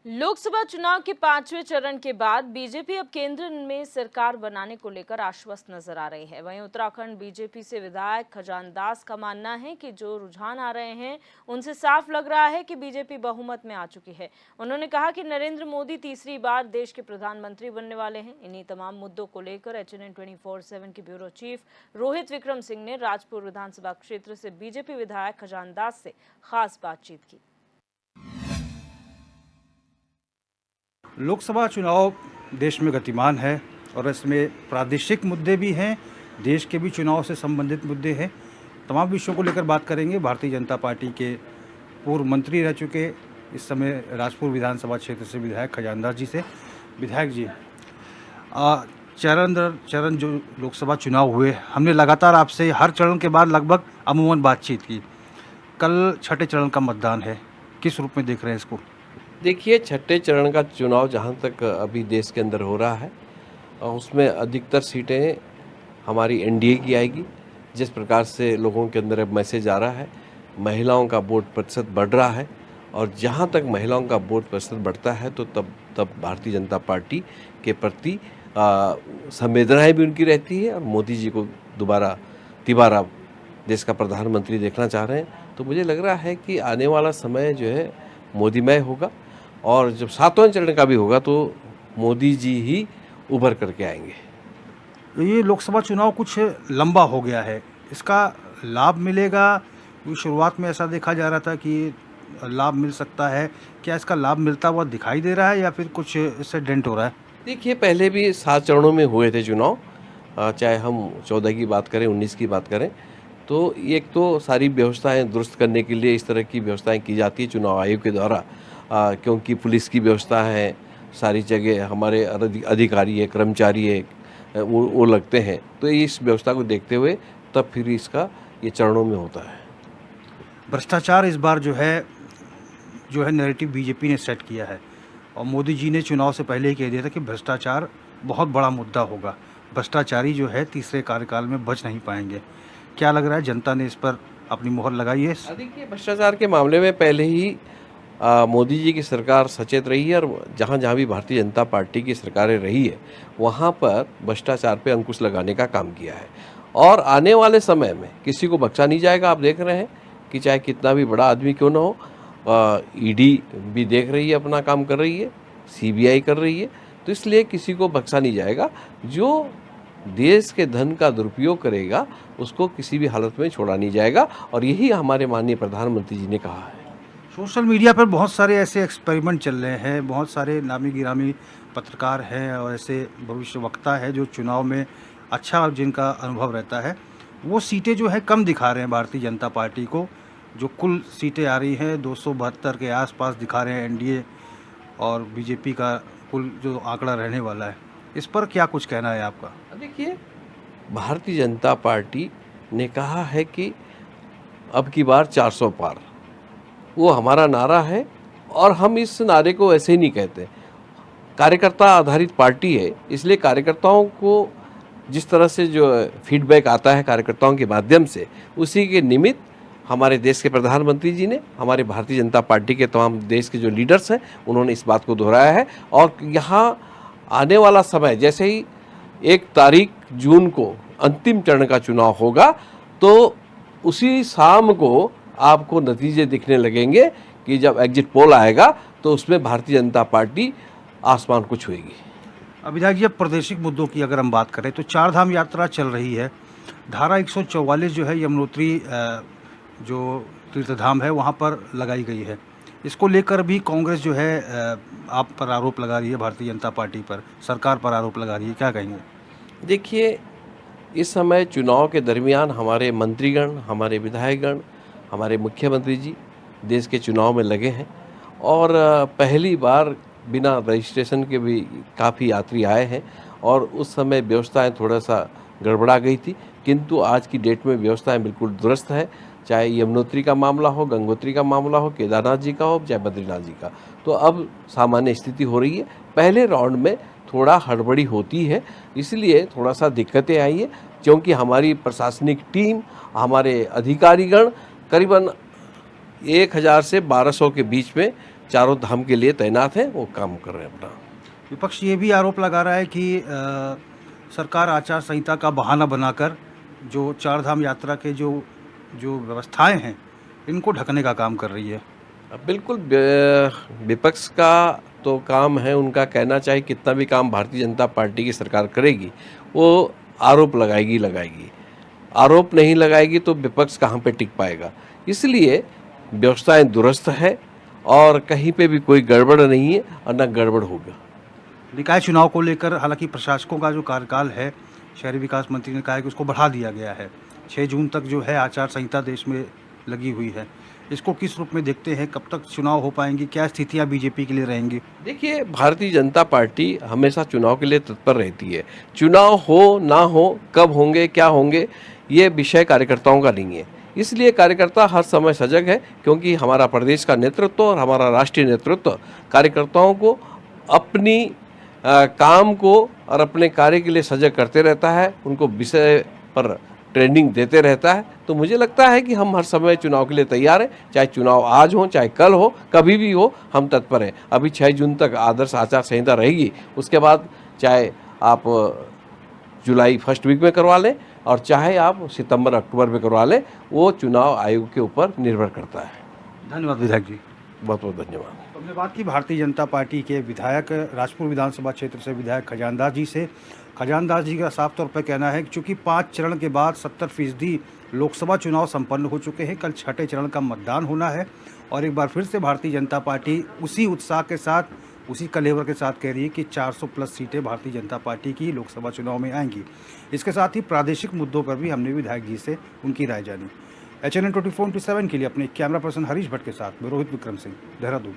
लोकसभा चुनाव के 5वें चरण के बाद बीजेपी अब केंद्र में सरकार बनाने को लेकर आश्वस्त नजर आ रही है। वहीं उत्तराखंड बीजेपी से विधायक खजान दास का मानना है कि जो रुझान आ रहे हैं उनसे साफ लग रहा है कि बीजेपी बहुमत में आ चुकी है। उन्होंने कहा कि नरेंद्र मोदी तीसरी बार देश के प्रधानमंत्री बनने वाले हैं। इन्हीं तमाम मुद्दों को लेकर HNN 24/7 के ब्यूरो चीफ रोहित विक्रम सिंह ने राजपुर विधानसभा क्षेत्र से बीजेपी विधायक खजान दास से खास बातचीत की। लोकसभा चुनाव देश में गतिमान है और इसमें प्रादेशिक मुद्दे भी हैं, देश के भी चुनाव से संबंधित मुद्दे हैं। तमाम विषयों को लेकर बात करेंगे। भारतीय जनता पार्टी के पूर्व मंत्री रह चुके इस समय राजपुर विधानसभा क्षेत्र से विधायक खजान दास जी से। विधायक जी, चरण दर चरण जो लोकसभा चुनाव हुए, हमने लगातार आपसे हर चरण के बाद लगभग अमूमन बातचीत की। कल छठे चरण का मतदान है, किस रूप में देख रहे हैं इसको? देखिए, छठे चरण का चुनाव जहाँ तक अभी देश के अंदर हो रहा है उसमें अधिकतर सीटें हमारी एनडीए की आएगी। जिस प्रकार से लोगों के अंदर अब मैसेज आ रहा है, महिलाओं का वोट प्रतिशत बढ़ रहा है और जहाँ तक महिलाओं का वोट प्रतिशत बढ़ता है तो तब भारतीय जनता पार्टी के प्रति संवेदनाएं भी उनकी रहती है और मोदी जी को तिबारा देश का प्रधानमंत्री देखना चाह रहे हैं। तो मुझे लग रहा है कि आने वाला समय जो है मोदीमय होगा और जब 7वें चरण का भी होगा तो मोदी जी ही उभर करके आएंगे। ये लोकसभा चुनाव कुछ लंबा हो गया है, इसका लाभ मिलेगा? शुरुआत में ऐसा देखा जा रहा था कि लाभ मिल सकता है, क्या इसका लाभ मिलता हुआ दिखाई दे रहा है या फिर कुछ इससे डेंट हो रहा है? देखिए, पहले भी 7 चरणों में हुए थे चुनाव, चाहे हम 14 की बात करें, 19 की बात करें, तो एक तो सारी व्यवस्थाएं दुरुस्त करने के लिए इस तरह की व्यवस्थाएं की जाती है चुनाव आयोग के द्वारा, क्योंकि पुलिस की व्यवस्था है, सारी जगह हमारे अधिकारी है, कर्मचारी है, वो लगते हैं। तो इस व्यवस्था को देखते हुए तब फिर इसका ये चरणों में होता है। भ्रष्टाचार इस बार जो है नैरेटिव बीजेपी ने सेट किया है और मोदी जी ने चुनाव से पहले ही कह दिया था कि भ्रष्टाचार बहुत बड़ा मुद्दा होगा। भ्रष्टाचारी जो है तीसरे कार्यकाल में बच नहीं पाएंगे। क्या लग रहा है, जनता ने इस पर अपनी मोहर लगाई है? देखिए, भ्रष्टाचार के मामले में पहले ही मोदी जी की सरकार सचेत रही है और जहाँ जहाँ भी भारतीय जनता पार्टी की सरकारें रही है वहाँ पर भ्रष्टाचार पे अंकुश लगाने का काम किया है और आने वाले समय में किसी को बख्शा नहीं जाएगा। आप देख रहे हैं कि चाहे कितना भी बड़ा आदमी क्यों ना हो, ईडी भी देख रही है, अपना काम कर रही है, सीबीआई कर रही है, तो इसलिए किसी को बख्शा नहीं जाएगा। जो देश के धन का दुरुपयोग करेगा उसको किसी भी हालत में छोड़ा नहीं जाएगा और यही हमारे माननीय प्रधानमंत्री जी ने कहा है। सोशल मीडिया पर बहुत सारे ऐसे एक्सपेरिमेंट चल रहे हैं, बहुत सारे नामी गिरामी पत्रकार हैं और ऐसे भविष्यवक्ता है जो चुनाव में अच्छा जिनका अनुभव रहता है, वो सीटें जो है कम दिखा रहे हैं भारतीय जनता पार्टी को। जो कुल सीटें आ रही हैं 272 के आसपास दिखा रहे हैं एनडीए और बीजेपी का कुल जो आंकड़ा रहने वाला है। इस पर क्या कुछ कहना है आपका? देखिए, भारतीय जनता पार्टी ने कहा है कि अब की बार 400 पार, वो हमारा नारा है और हम इस नारे को ऐसे ही नहीं कहते। कार्यकर्ता आधारित पार्टी है, इसलिए कार्यकर्ताओं को जिस तरह से जो फीडबैक आता है कार्यकर्ताओं के माध्यम से, उसी के निमित्त हमारे देश के प्रधानमंत्री जी ने, हमारे भारतीय जनता पार्टी के तमाम देश के जो लीडर्स हैं, उन्होंने इस बात को दोहराया है और यहाँ आने वाला समय जैसे ही 1 तारीख जून को अंतिम चरण का चुनाव होगा तो उसी शाम को आपको नतीजे दिखने लगेंगे कि जब एग्जिट पोल आएगा तो उसमें भारतीय जनता पार्टी आसमान को छुएगी। विधायक जी, अब प्रादेशिक मुद्दों की अगर हम बात करें तो 4 धाम यात्रा चल रही है। धारा 144 जो है यमुनोत्री जो तीर्थधाम है वहाँ पर लगाई गई है। इसको लेकर भी कांग्रेस जो है आप पर आरोप लगा रही है, भारतीय जनता पार्टी पर, सरकार पर आरोप लगा रही है, क्या कहेंगे? देखिए, इस समय चुनाव के दरमियान हमारे मंत्रीगण, हमारे विधायकगण, हमारे मुख्यमंत्री जी देश के चुनाव में लगे हैं और पहली बार बिना रजिस्ट्रेशन के भी काफ़ी यात्री आए हैं और उस समय व्यवस्थाएं थोड़ा सा गड़बड़ा गई थी, किंतु आज की डेट में व्यवस्थाएं बिल्कुल दुरुस्त है। चाहे यमुनोत्री का मामला हो, गंगोत्री का मामला हो, केदारनाथ जी का हो, चाहे बद्रीनाथ जी का, तो अब सामान्य स्थिति हो रही है। पहले राउंड में थोड़ा हड़बड़ी होती है, इसलिए थोड़ा सा दिक्कतें आई है, क्योंकि हमारी प्रशासनिक टीम, हमारे अधिकारीगण करीबन 1000 से 1200 के बीच में चारों धाम के लिए तैनात हैं, वो काम कर रहे हैं अपना। विपक्ष ये भी आरोप लगा रहा है कि सरकार आचार संहिता का बहाना बनाकर जो चार धाम यात्रा के जो जो व्यवस्थाएं हैं इनको ढकने का काम कर रही है। अब बिल्कुल विपक्ष का तो काम है, उनका कहना चाहे कितना भी काम भारतीय जनता पार्टी की सरकार करेगी वो आरोप लगाएगी। आरोप नहीं लगाएगी तो विपक्ष कहाँ पे टिक पाएगा। इसलिए व्यवस्थाएं दुरुस्त है और कहीं पे भी कोई गड़बड़ नहीं है और न गड़बड़ होगा। निकाय चुनाव को लेकर हालांकि प्रशासकों का जो कार्यकाल है, शहरी विकास मंत्री ने कहा है कि उसको बढ़ा दिया गया है। 6 जून तक जो है आचार संहिता देश में लगी हुई है। इसको किस रूप में देखते हैं, कब तक चुनाव हो पाएंगी, क्या स्थितियां बीजेपी के लिए रहेंगी? देखिए, भारतीय जनता पार्टी हमेशा चुनाव के लिए तत्पर रहती है। चुनाव हो ना हो, कब होंगे, क्या होंगे, ये विषय कार्यकर्ताओं का नहीं है। इसलिए कार्यकर्ता हर समय सजग है, क्योंकि हमारा प्रदेश का नेतृत्व और हमारा राष्ट्रीय नेतृत्व कार्यकर्ताओं को अपनी काम को और अपने कार्य के लिए सजग करते रहता है, उनको विषय पर ट्रेनिंग देते रहता है। तो मुझे लगता है कि हम हर समय चुनाव के लिए तैयार हैं, चाहे चुनाव आज हो, चाहे कल हो, कभी भी हो, हम तत्पर हैं। अभी 6 जून तक आदर्श आचार संहिता रहेगी, उसके बाद चाहे आप जुलाई फर्स्ट वीक में करवा लें और चाहे आप सितंबर अक्टूबर में करवा लें, वो चुनाव आयोग के ऊपर निर्भर करता है। धन्यवाद विधायक जी। बहुत बहुत धन्यवाद। हमने बात की भारतीय जनता पार्टी के विधायक राजपुर विधानसभा क्षेत्र से विधायक खजानदास जी से। खजानदास जी का साफ तौर पर कहना है कि चूँकि 5 चरण के बाद 70% लोकसभा चुनाव संपन्न हो चुके हैं, कल 6ठे चरण का मतदान होना है और एक बार फिर से भारतीय जनता पार्टी उसी उत्साह के साथ, उसी कलेवर के साथ कह रही है कि 400 प्लस सीटें भारतीय जनता पार्टी की लोकसभा चुनाव में आएंगी। इसके साथ ही प्रादेशिक मुद्दों पर भी हमने विधायक जी से उनकी राय जानी। HNN 24/7 के लिए अपने कैमरा पर्सन हरीश भट्ट के साथ मैं रोहित विक्रम सिंह, देहरादून।